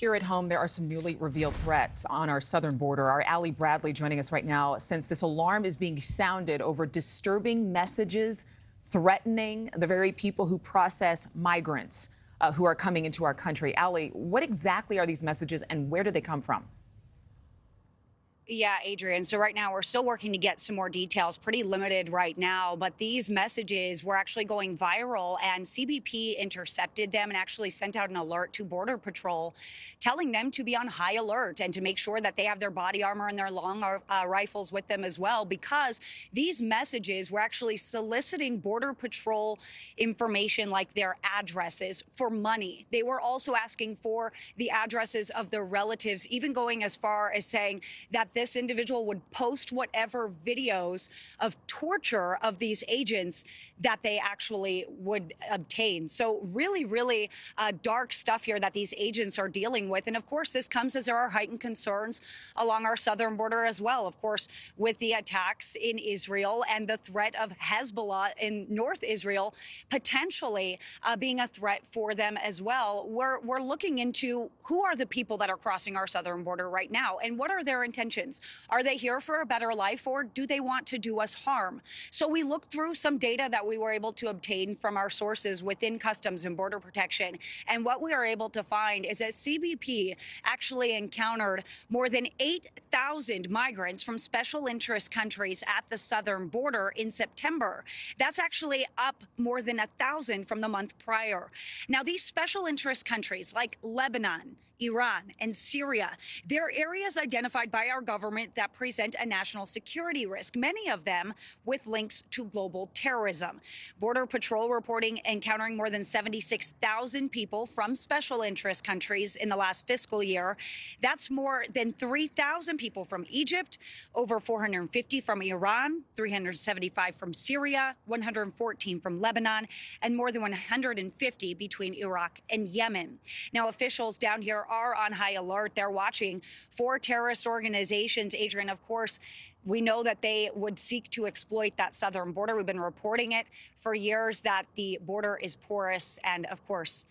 Here at home, there are some newly revealed threats on our southern border. Our Allie Bradley joining us right now, since this alarm is being sounded over disturbing messages threatening the very people who process migrants who are coming into our country. Allie, what exactly are these messages and where do they come from? Yeah, Adrienne. So right now we're still working to get some more details, pretty limited right now, but these messages were actually going viral and CBP intercepted them and actually sent out an alert to Border Patrol telling them to be on high alert and to make sure that they have their body armor and their long rifles with them as well, because these messages were actually soliciting Border Patrol information like their addresses for money. They were also asking for the addresses of their relatives, even going as far as saying that this individual would post whatever videos of torture of these agents that they actually would obtain. So really dark stuff here that these agents are dealing with. And of course, this comes as there are heightened concerns along our southern border as well. Of course, with the attacks in Israel and the threat of Hezbollah in North Israel potentially being a threat for them as well. We're looking into who are the people that are crossing our southern border right now and what are their intentions. Are they here for a better life or do they want to do us harm? So we looked through some data that we were able to obtain from our sources within Customs and Border Protection. And what we are able to find is that CBP actually encountered more than 8,000 migrants from special interest countries at the southern border in September. That's actually up more than 1,000 from the month prior. Now, these special interest countries like Lebanon, Iran, and Syria, they're areas identified by our government that present a national security risk, many of them with links to global terrorism. Border Patrol reporting encountering more than 76,000 people from special interest countries in the last fiscal year. That's more than 3,000 people from Egypt, over 450 from Iran, 375 from Syria, 114 from Lebanon, and more than 150 between Iraq and Yemen. Now, officials down here are on high alert. They're watching for terrorist organizations. Adrienne, of course, we know that they would seek to exploit that southern border. We've been reporting it for years that the border is porous, and of course,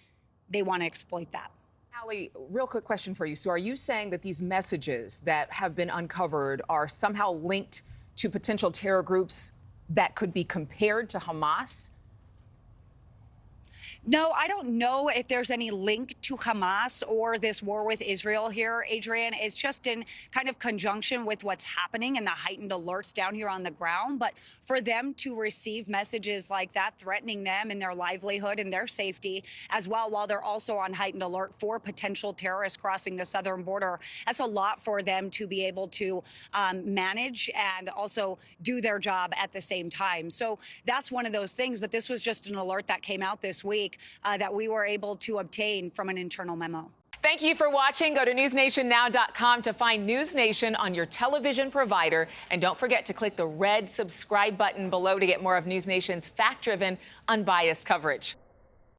they want to exploit that. Allie, real quick question for you. So are you saying that these messages that have been uncovered are somehow linked to potential terror groups that could be compared to Hamas? No, I don't know if there's any link to Hamas or this war with Israel here, Adrienne. It's just in kind of conjunction with what's happening and the heightened alerts down here on the ground. But for them to receive messages like that threatening them and their livelihood and their safety as well, while they're also on heightened alert for potential terrorists crossing the southern border, that's a lot for them to be able to manage and also do their job at the same time. So that's one of those things. But this was just an alert that came out this week that we were able to obtain from an internal memo. Thank you for watching. Go to newsnationnow.com to find NewsNation on your television provider. And don't forget to click the red subscribe button below to get more of NewsNation's fact-driven, unbiased coverage.